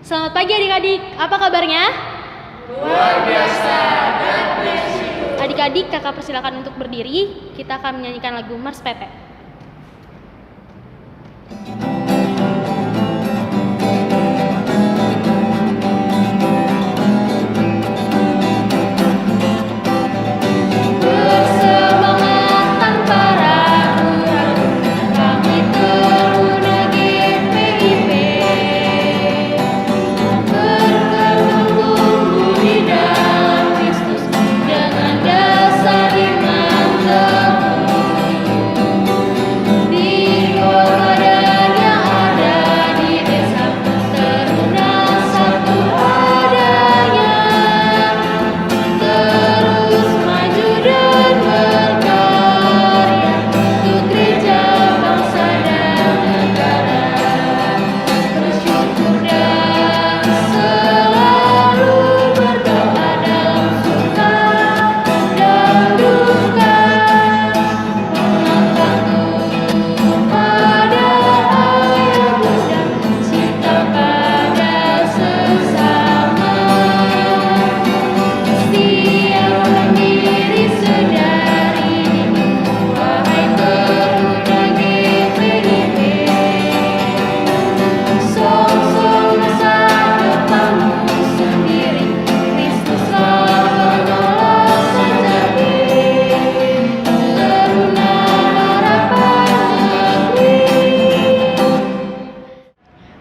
Selamat pagi adik-adik, apa kabarnya? Luar biasa, God bless you. Adik-adik, kakak persilakan untuk berdiri. Kita akan menyanyikan lagu Mars PP.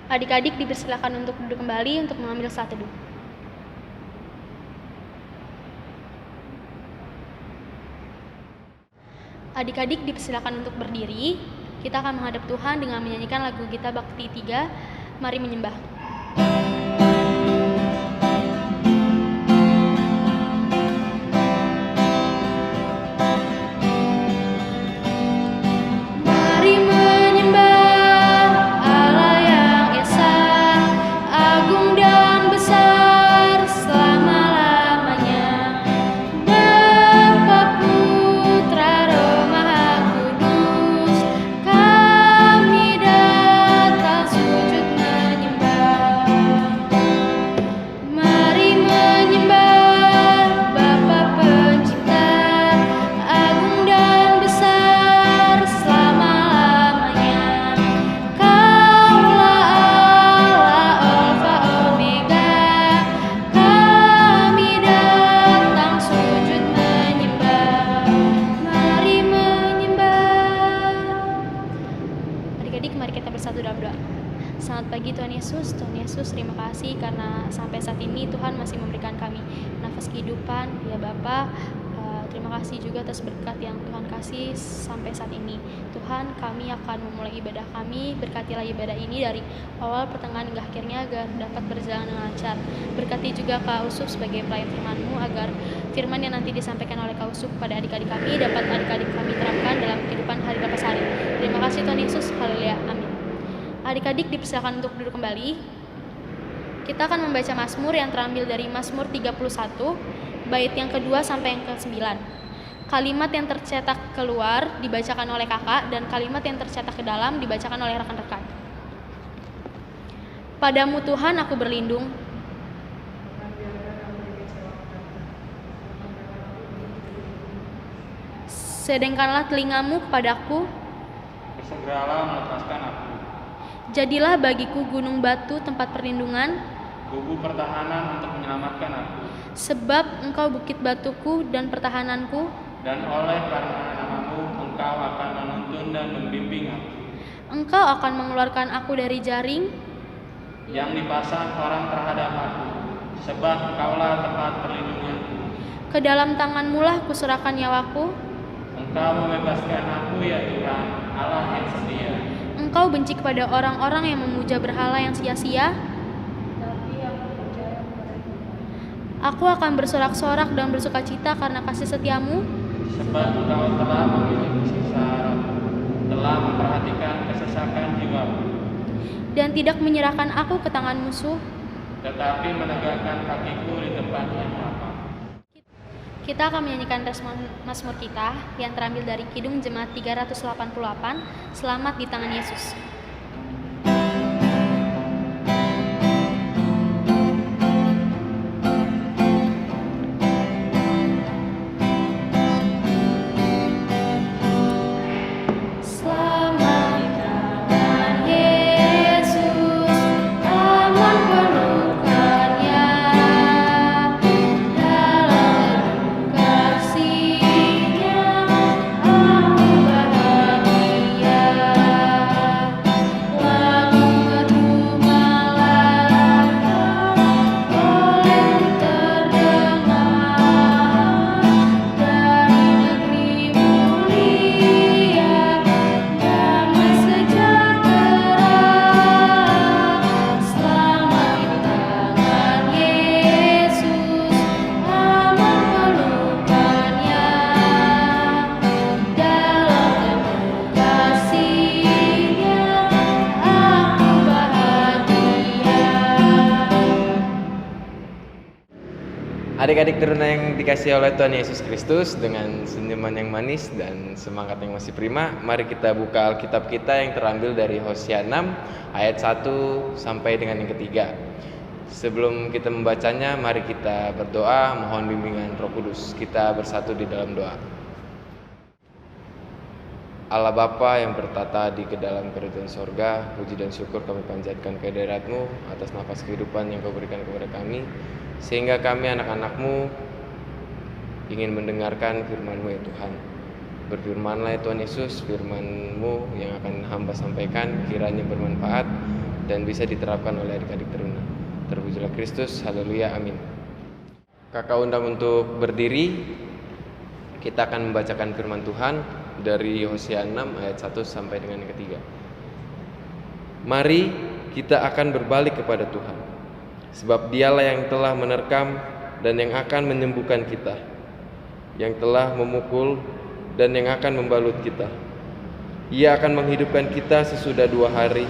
Adik-adik dipersilakan untuk duduk kembali untuk mengambil saat teduh. Adik-adik dipersilakan untuk berdiri. Kita akan menghadap Tuhan dengan menyanyikan lagu Gita Bakti 3, Mari Menyembah. Selamat pagi Tuhan Yesus. Tuhan Yesus, terima kasih karena sampai saat ini Tuhan masih memberikan kami nafas kehidupan. Ya Bapa, terima kasih juga atas berkat yang Tuhan kasih sampai saat ini. Tuhan, kami akan memulai ibadah kami. Berkatilah ibadah ini dari awal, pertengahan hingga akhirnya agar dapat berjalan dengan lancar. Berkati juga Kak Usup sebagai pelayan firman-Mu agar firman yang nanti disampaikan oleh Kak Usup pada adik-adik kami dapat adik-adik kami terapkan dalam kehidupan hari lepas hari. Terima kasih Tuhan Yesus. Haleluya. Amin. Adik-adik dipersilakan untuk duduk kembali. Kita akan membaca Mazmur yang terambil dari Mazmur 31, bait yang kedua sampai yang ke-9. Kalimat yang tercetak keluar dibacakan oleh kakak dan kalimat yang tercetak ke dalam dibacakan oleh rekan-rekan. Padamu Tuhan aku berlindung. Sedengkanlah telingamu kepadaku. Bersegeralah melepaskan aku. Jadilah bagiku gunung batu tempat perlindungan, Gubuk pertahanan untuk menyelamatkan aku. sebab engkau bukit batuku dan pertahananku. Dan oleh karena namamu, engkau akan menuntun dan membimbing aku. Engkau akan mengeluarkan aku dari jaring yang dipasang orang terhadap aku, sebab engkaulah tempat perlindunganku. ke dalam tanganmu-lah kuserahkan nyawaku. Engkau membebaskan aku ya Tuhan, Allah yang setia. Engkau benci kepada orang-orang yang memuja berhala yang sia-sia. Aku akan bersorak-sorak dan bersukacita karena kasih setiamu. Sebab engkau telah memilih sisa harapan, telah memperhatikan kesesakan jiwaku, Dan tidak menyerahkan aku ke tangan musuh. tetapi menegakkan kakiku di tempat yang lapang. Kita akan menyanyikan Mazmur kita yang terambil dari Kidung Jemaat 388, Selamat di Tangan Yesus. Adik-adik teruna yang dikasihi oleh Tuhan Yesus Kristus, dengan senyuman yang manis dan semangat yang masih prima, mari kita buka Alkitab kita yang terambil dari Hosea 6 ayat 1 sampai dengan yang ketiga. Sebelum kita membacanya, mari kita berdoa mohon bimbingan Roh Kudus. Kita bersatu di dalam doa. Allah Bapa yang bertata di dalam kerajaan sorga, puji dan syukur kami panjatkan kehadirat-Mu atas nafas kehidupan yang Kau berikan kepada kami, sehingga kami anak-anak-Mu ingin mendengarkan firman-Mu ya Tuhan. Berfirmanlah ya Tuhan Yesus, firman-Mu yang akan hamba sampaikan kiranya bermanfaat dan bisa diterapkan oleh adik-adik teruna. Terpujilah Kristus, haleluya, amin. Kakak undang untuk berdiri. Kita akan membacakan firman Tuhan dari Hosea 6 ayat 1 sampai dengan yang ketiga. Mari kita akan berbalik kepada Tuhan, sebab Dialah yang telah menerkam dan yang akan menyembuhkan kita, yang telah memukul dan yang akan membalut kita. Ia akan menghidupkan kita sesudah 2 hari.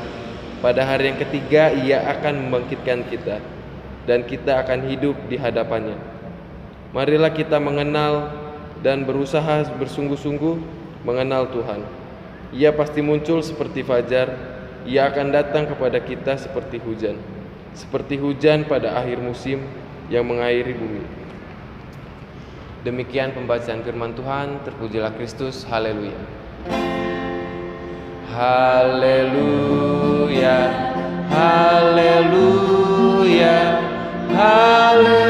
Pada hari yang ketiga Ia akan membangkitkan kita, dan kita akan hidup di hadapannya. Marilah kita mengenal dan berusaha bersungguh-sungguh mengenal Tuhan. Ia pasti muncul seperti fajar. Ia akan datang kepada kita seperti hujan pada akhir musim yang mengairi bumi. Demikian pembacaan firman Tuhan. Terpujilah Kristus, haleluya. Haleluya, haleluya, haleluya.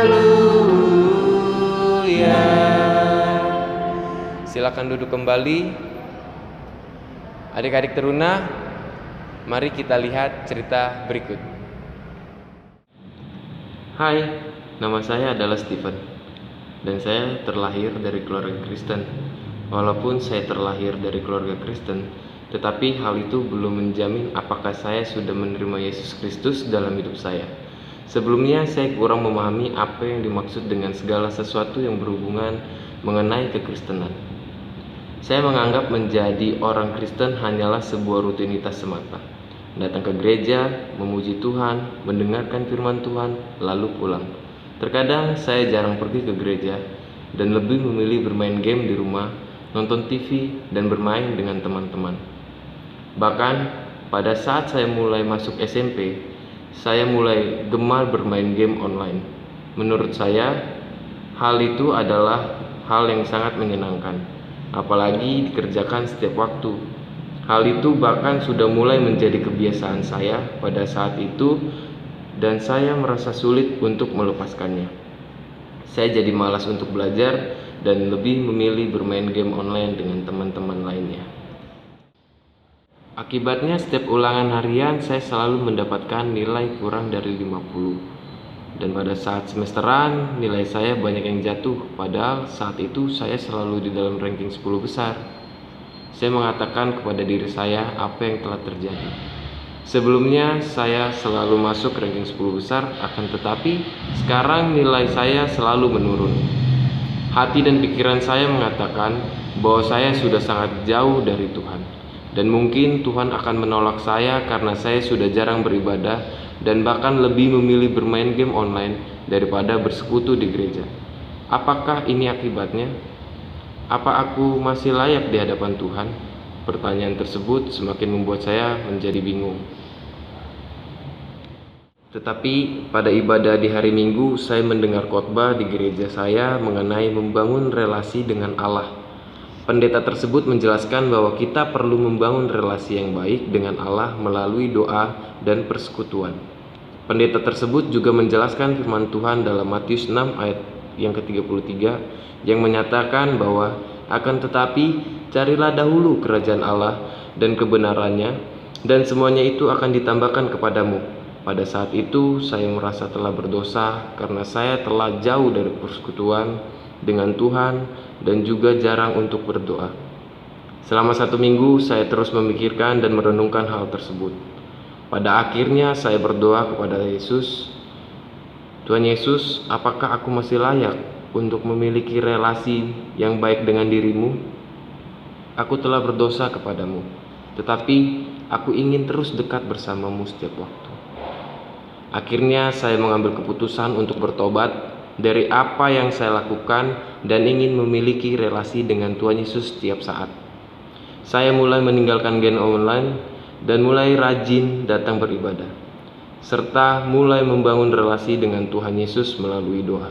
Silakan duduk kembali. Adik-adik teruna, mari kita lihat cerita berikut. Hai, nama saya adalah Steven, dan saya terlahir dari keluarga Kristen. Walaupun saya terlahir dari keluarga Kristen, tetapi hal itu belum menjamin apakah saya sudah menerima Yesus Kristus dalam hidup saya. Sebelumnya saya kurang memahami apa yang dimaksud dengan segala sesuatu yang berhubungan mengenai kekristenan. Saya menganggap menjadi orang Kristen hanyalah sebuah rutinitas semata. Datang ke gereja, memuji Tuhan, mendengarkan firman Tuhan, lalu pulang. Terkadang saya jarang pergi ke gereja dan lebih memilih bermain game di rumah, nonton TV, dan bermain dengan teman-teman. Bahkan pada saat saya mulai masuk SMP, saya mulai gemar bermain game online. Menurut saya, hal itu adalah hal yang sangat menyenangkan, apalagi dikerjakan setiap waktu. Hal itu bahkan sudah mulai menjadi kebiasaan saya pada saat itu, dan saya merasa sulit untuk melepaskannya. Saya jadi malas untuk belajar dan lebih memilih bermain game online dengan teman-teman lainnya. Akibatnya setiap ulangan harian saya selalu mendapatkan nilai kurang dari 50. Dan pada saat semesteran, nilai saya banyak yang jatuh, padahal saat itu saya selalu di dalam ranking 10 besar. Saya mengatakan kepada diri saya apa yang telah terjadi. Sebelumnya saya selalu masuk ranking 10 besar, akan tetapi sekarang nilai saya selalu menurun. Hati dan pikiran saya mengatakan bahwa saya sudah sangat jauh dari Tuhan. Dan mungkin Tuhan akan menolak saya karena saya sudah jarang beribadah dan bahkan lebih memilih bermain game online daripada bersekutu di gereja. Apakah ini akibatnya? Apa aku masih layak di hadapan Tuhan? Pertanyaan tersebut semakin membuat saya menjadi bingung. Tetapi pada ibadah di hari Minggu, saya mendengar khotbah di gereja saya mengenai membangun relasi dengan Allah. Pendeta tersebut menjelaskan bahwa kita perlu membangun relasi yang baik dengan Allah melalui doa dan persekutuan. Pendeta tersebut juga menjelaskan firman Tuhan dalam Matius 6 ayat yang ke-33 yang menyatakan bahwa akan tetapi carilah dahulu kerajaan Allah dan kebenarannya, dan semuanya itu akan ditambahkan kepadamu. Pada saat itu saya merasa telah berdosa karena saya telah jauh dari persekutuan dengan Tuhan dan juga jarang untuk berdoa. Selama 1 minggu saya terus memikirkan dan merenungkan hal tersebut. Pada akhirnya saya berdoa kepada Yesus, Tuhan Yesus, apakah aku masih layak untuk memiliki relasi yang baik dengan dirimu? Aku telah berdosa kepadamu, tetapi aku ingin terus dekat bersamamu setiap waktu. Akhirnya saya mengambil keputusan untuk bertobat dari apa yang saya lakukan dan ingin memiliki relasi dengan Tuhan Yesus setiap saat. Saya mulai meninggalkan game online dan mulai rajin datang beribadah, serta mulai membangun relasi dengan Tuhan Yesus melalui doa.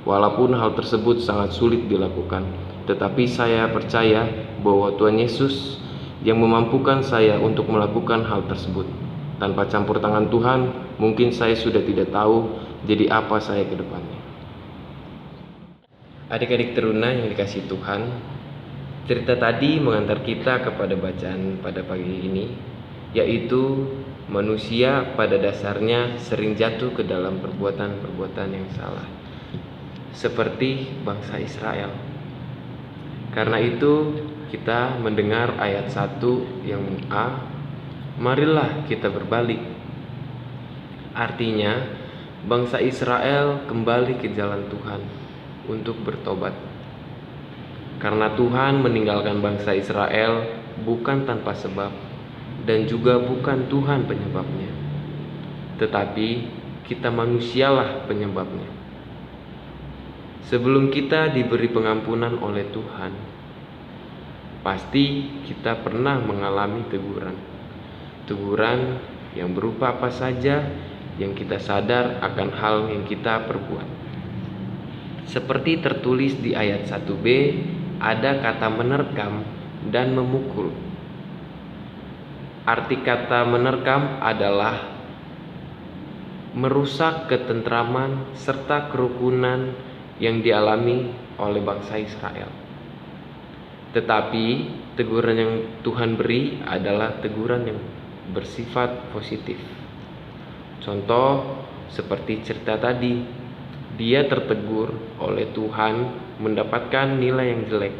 Walaupun hal tersebut sangat sulit dilakukan, tetapi saya percaya bahwa Tuhan Yesus yang memampukan saya untuk melakukan hal tersebut. Tanpa campur tangan Tuhan, mungkin saya sudah tidak tahu jadi apa saya ke depannya. Adik-adik teruna yang dikasihi Tuhan, cerita tadi mengantar kita kepada bacaan pada pagi ini, yaitu manusia pada dasarnya sering jatuh ke dalam perbuatan-perbuatan yang salah, seperti bangsa Israel. Karena itu kita mendengar ayat 1 yang A, marilah kita berbalik. Artinya bangsa Israel kembali ke jalan Tuhan untuk bertobat. Karena Tuhan meninggalkan bangsa Israel bukan tanpa sebab dan juga bukan Tuhan penyebabnya, tetapi kita manusialah penyebabnya. Sebelum kita diberi pengampunan oleh Tuhan, pasti kita pernah mengalami teguran yang berupa apa saja yang kita sadar akan hal yang kita perbuat. Seperti tertulis di ayat 1b, ada kata menerkam dan memukul. Arti kata menerkam adalah merusak ketentraman serta kerukunan yang dialami oleh bangsa Israel. Tetapi teguran yang Tuhan beri adalah teguran yang bersifat positif. Contoh seperti cerita tadi, dia tertegur oleh Tuhan mendapatkan nilai yang jelek.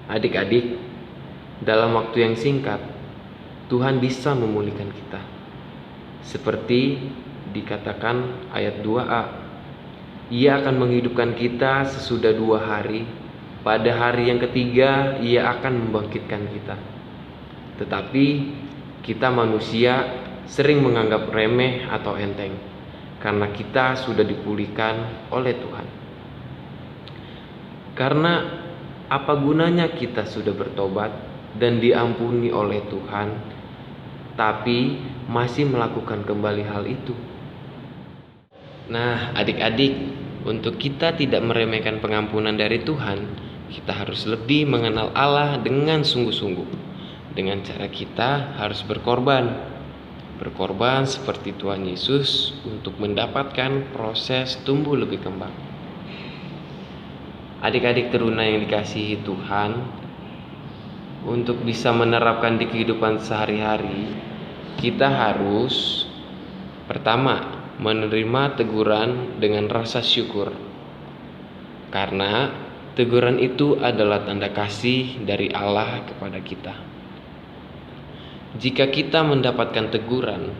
Adik-adik, dalam waktu yang singkat Tuhan bisa memulihkan kita. Seperti dikatakan ayat 2a, Ia akan menghidupkan kita sesudah 2 hari. Pada hari yang ketiga Ia akan membangkitkan kita. Tetapi kita manusia sering menganggap remeh atau enteng, karena kita sudah dipulihkan oleh Tuhan. Karena apa gunanya kita sudah bertobat dan diampuni oleh Tuhan, tapi masih melakukan kembali hal itu? Nah, adik-adik, untuk kita tidak meremehkan pengampunan dari Tuhan, kita harus lebih mengenal Allah dengan sungguh-sungguh. Dengan cara kita harus berkorban seperti Tuhan Yesus untuk mendapatkan proses tumbuh lebih kembang. Adik-adik teruna yang dikasihi Tuhan, untuk bisa menerapkan di kehidupan sehari-hari, kita harus pertama menerima teguran dengan rasa syukur, karena teguran itu adalah tanda kasih dari Allah kepada kita. Jika kita mendapatkan teguran,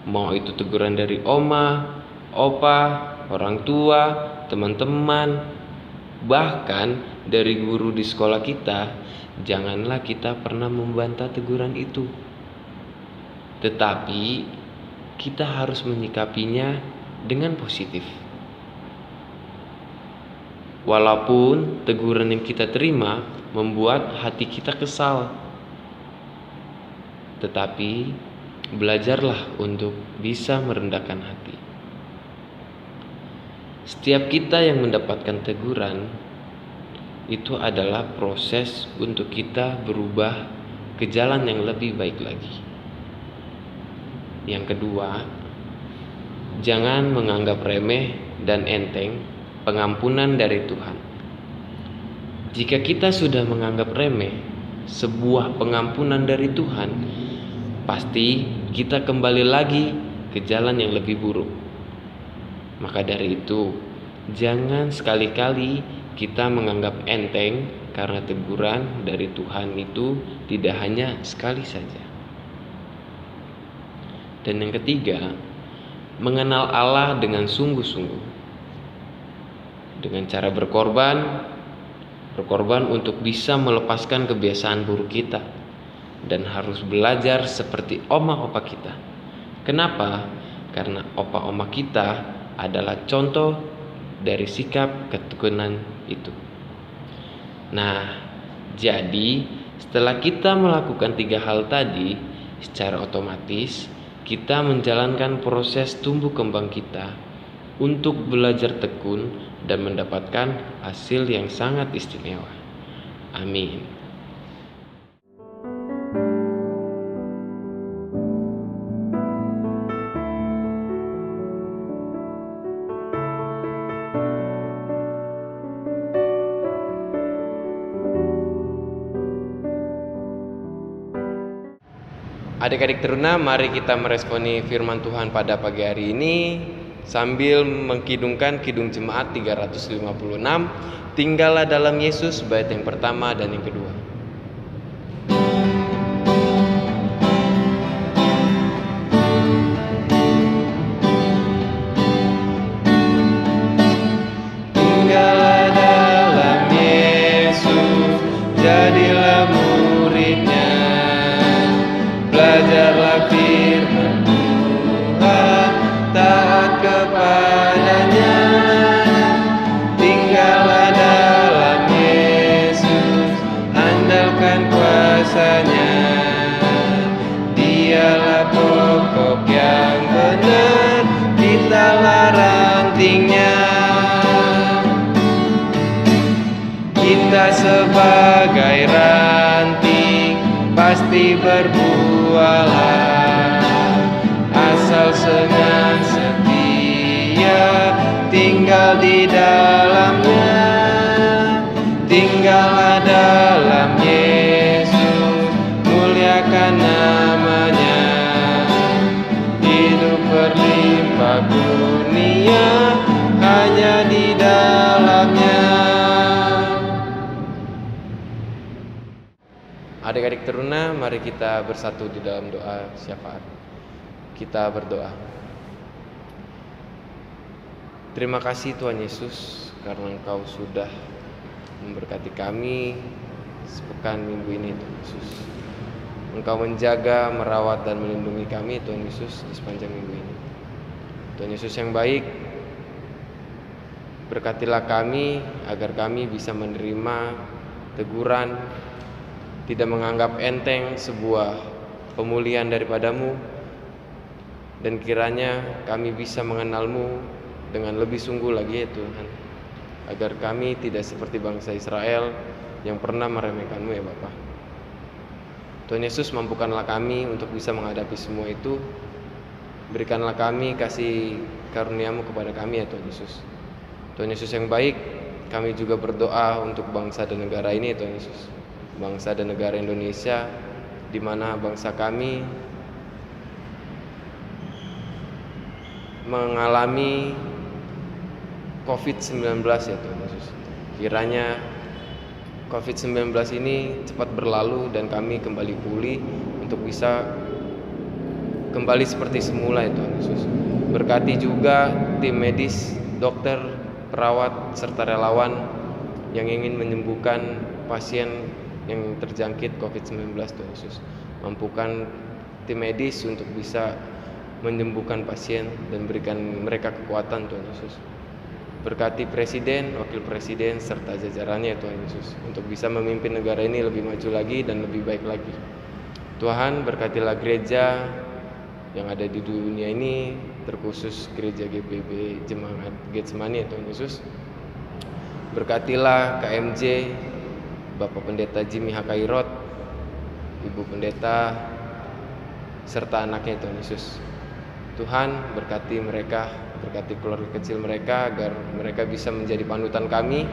mau itu teguran dari oma, opa, orang tua, teman-teman, bahkan dari guru di sekolah kita, janganlah kita pernah membantah teguran itu. Tetapi kita harus menyikapinya dengan positif. Walaupun teguran yang kita terima membuat hati kita kesal, tetapi belajarlah untuk bisa merendahkan hati. Setiap kita yang mendapatkan teguran, itu adalah proses untuk kita berubah ke jalan yang lebih baik lagi. Yang kedua, jangan menganggap remeh dan enteng pengampunan dari Tuhan. Jika kita sudah menganggap remeh sebuah pengampunan dari Tuhan, pasti kita kembali lagi ke jalan yang lebih buruk. Maka dari itu, jangan sekali-kali kita menganggap enteng karena teguran dari Tuhan itu tidak hanya sekali saja. Dan yang ketiga, mengenal Allah dengan sungguh-sungguh, dengan cara berkorban untuk bisa melepaskan kebiasaan buruk kita, dan harus belajar seperti oma-opa kita. Kenapa? Karena opa-oma kita adalah contoh dari sikap ketekunan itu. Nah, jadi setelah kita melakukan 3 hal tadi, secara otomatis kita menjalankan proses tumbuh kembang kita untuk belajar tekun dan mendapatkan hasil yang sangat istimewa. Amin. Adik-adik teruna, mari kita meresponi firman Tuhan pada pagi hari ini sambil mengkidungkan kidung jemaat 356, Tinggallah dalam Yesus, bait yang pertama dan yang kedua. Tinggallah dalam Yesus, jadilah muridnya. Belajarlah firman Tuhan, taat kepadanya. Tinggallah dalam Yesus, andalkan kuasanya. Dialah pokok yang benar, kitalah rantingnya. Kita sebagai ranting pasti berbuahlah, asal dengan setia tinggal di dalamnya. Tinggallah dalam Yesus, muliakan namanya. Hidup berlimpah dunia hanya di dalamnya. Adik-adik teruna, mari kita bersatu di dalam doa syafaat. Kita berdoa. Terima kasih Tuhan Yesus, karena Engkau sudah memberkati kami sepekan minggu ini, Tuhan Yesus. Engkau menjaga, merawat, dan melindungi kami, Tuhan Yesus, di sepanjang minggu ini. Tuhan Yesus yang baik, berkatilah kami agar kami bisa menerima teguran, tidak menganggap enteng sebuah pemulihan daripadamu, dan kiranya kami bisa mengenalmu dengan lebih sungguh lagi ya Tuhan, agar kami tidak seperti bangsa Israel yang pernah meremehkanmu ya Bapa. Tuhan Yesus, mampukanlah kami untuk bisa menghadapi semua itu. Berikanlah kami kasih karunia-Mu kepada kami ya Tuhan Yesus. Tuhan Yesus yang baik, kami juga berdoa untuk bangsa dan negara ini ya Tuhan Yesus. Bangsa dan negara Indonesia, di mana bangsa kami mengalami COVID-19 ya Tuhan Yesus. Kiranya COVID-19 ini cepat berlalu dan kami kembali pulih untuk bisa kembali seperti semula ya Tuhan Yesus. Berkati juga tim medis, dokter, perawat, serta relawan yang ingin menyembuhkan pasien yang terjangkit COVID-19 Tuhan Yesus. Mampukan tim medis untuk bisa menyembuhkan pasien dan berikan mereka kekuatan Tuhan Yesus. Berkati presiden, wakil presiden, serta jajarannya Tuhan Yesus, untuk bisa memimpin negara ini lebih maju lagi dan lebih baik lagi. Tuhan, berkatilah gereja yang ada di dunia ini, terkhusus gereja GBB Jemaat Getsemani Tuhan Yesus. Berkatilah KMJ, Bapak Pendeta Jimmy Hakairot, Ibu Pendeta, serta anaknya Tuhan Yesus. Tuhan, berkati mereka, berkati keluarga kecil mereka, agar mereka bisa menjadi panutan kami,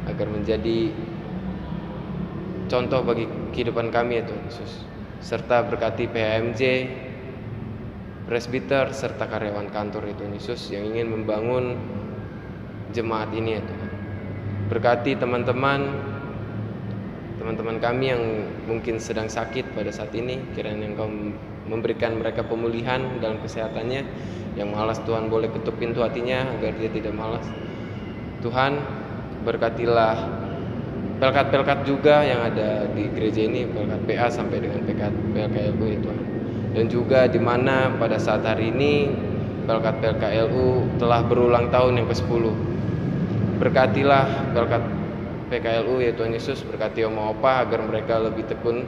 agar menjadi contoh bagi kehidupan kami ya Tuhan Yesus. Serta berkati PHMJ, presbiter, serta karyawan kantor ya Tuhan Yesus yang ingin membangun jemaat ini ya Tuhan. Berkati teman-teman kami yang mungkin sedang sakit pada saat ini, kiranya Engkau memberikan mereka pemulihan dalam kesehatannya. Yang malas Tuhan boleh ketuk pintu hatinya agar dia tidak malas. Tuhan, berkatilah pelkat-pelkat juga yang ada di gereja ini, pelkat PA sampai dengan PLKLB ya Tuhan. Dan juga di mana pada saat hari ini Pelkat PKLU telah berulang tahun yang ke-10. Berkatilah Pelkat PKLU ya Tuhan Yesus, berkati Oma Opa agar mereka lebih tekun,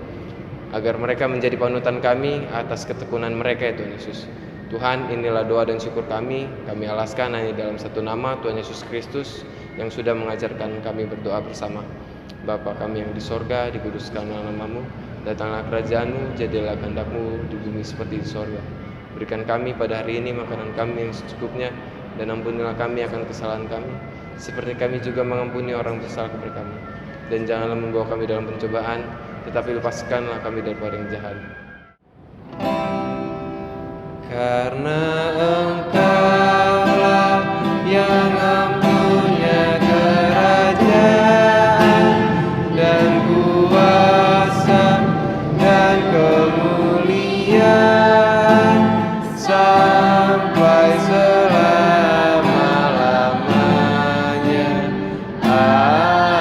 agar mereka menjadi panutan kami atas ketekunan mereka ya Tuhan Yesus. Tuhan, inilah doa dan syukur kami alaskan hanya dalam satu nama, Tuhan Yesus Kristus, yang sudah mengajarkan kami berdoa bersama. Bapa kami yang di sorga, dikuduskanlah namamu, datanglah kerajaan-Mu, jadilah kehendak-Mu di bumi seperti di sorga. Berikan kami pada hari ini makanan kami yang secukupnya, dan ampunilah kami akan kesalahan kami, seperti kami juga mengampuni orang bersalah kepada kami. Dan janganlah membawa kami dalam pencobaan, tetapi lepaskanlah kami daripada yang jahat. Karena Engkaulah yang empunya kerajaan dan kuasa dan kemuliaan sampai selama-lamanya. Amin.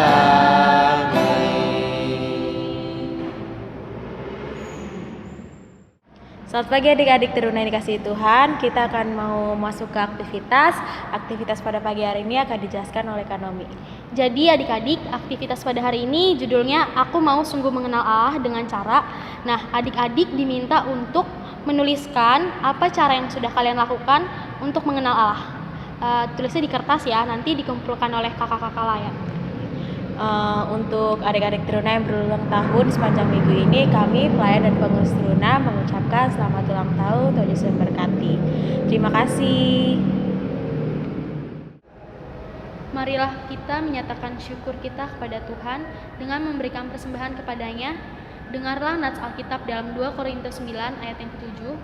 Selamat pagi adik-adik teruna yang dikasihi Tuhan. Kita akan mau masuk ke aktivitas. Aktivitas pada pagi hari ini akan dijelaskan oleh Kak Nomi. Jadi adik-adik, aktivitas pada hari ini judulnya Aku Mau Sungguh Mengenal Allah dengan Cara. Nah, adik-adik diminta untuk menuliskan apa cara yang sudah kalian lakukan untuk mengenal Allah. Tulisnya di kertas ya, nanti dikumpulkan oleh kakak-kakak layan. Untuk adik-adik teruna yang berulang tahun sepanjang minggu ini, kami pelayan dan pengurus teruna mengucapkan selamat ulang tahun, Tuhan Yesus memberkati. Terima kasih. Marilah kita menyatakan syukur kita kepada Tuhan dengan memberikan persembahan kepadanya. Dengarlah nats Alkitab dalam 2 Korintus 9 ayat yang ke-7.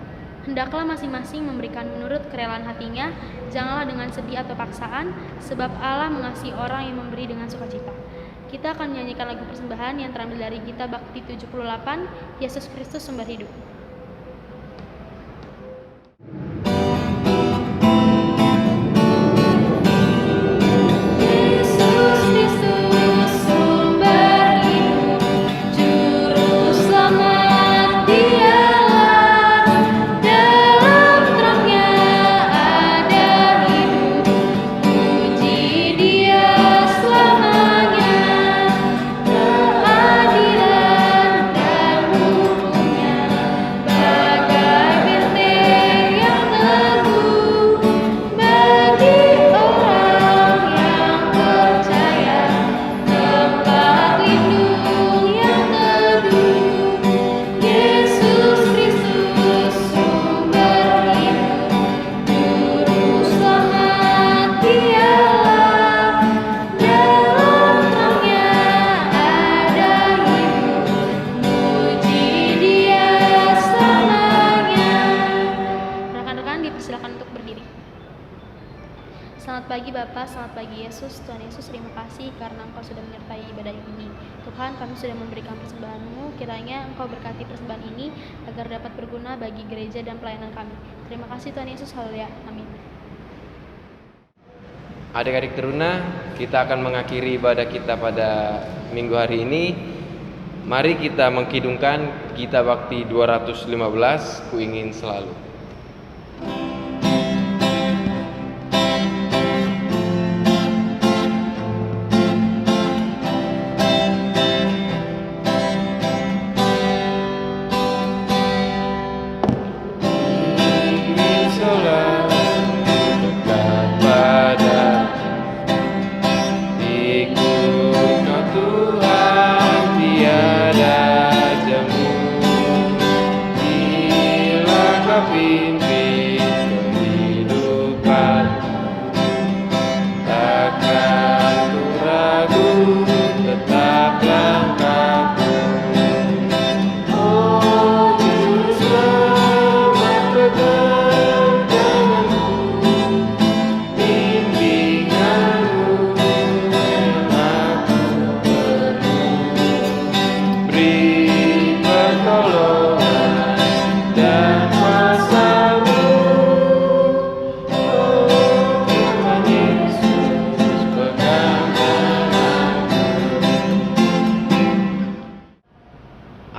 Hendaklah masing-masing memberikan menurut kerelaan hatinya, janganlah dengan sedih atau paksaan, sebab Allah mengasihi orang yang memberi dengan sukacita. Kita akan menyanyikan lagu persembahan yang terambil dari Gita Bakti 78, Yesus Kristus Sumber Hidup. Selamat pagi Bapak, selamat pagi Yesus. Tuhan Yesus, terima kasih karena Engkau sudah menyertai ibadah ini. Tuhan, kami sudah memberikan persembahan-Mu, kiranya Engkau berkati persembahan ini agar dapat berguna bagi gereja dan pelayanan kami. Terima kasih Tuhan Yesus, haleluya, amin. Adik-adik teruna, kita akan mengakhiri ibadah kita pada minggu hari ini. Mari kita mengkidungkan Gita Bakti 215, Ku Ingin Selalu.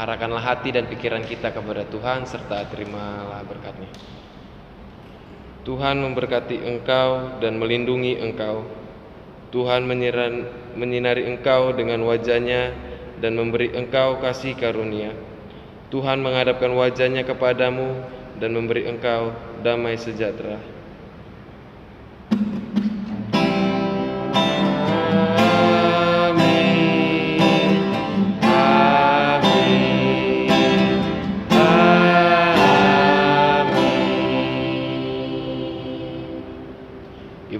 Arahkanlah hati dan pikiran kita kepada Tuhan serta terimalah berkat-Nya. Tuhan memberkati engkau dan melindungi engkau. Tuhan menyinari engkau dengan wajah-Nya dan memberi engkau kasih karunia. Tuhan menghadapkan wajah-Nya kepadamu dan memberi engkau damai sejahtera.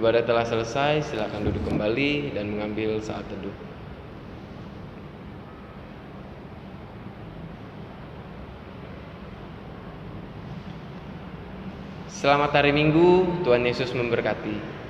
Ibadah telah selesai, silakan duduk kembali dan mengambil saat teduh. Selamat hari Minggu, Tuhan Yesus memberkati.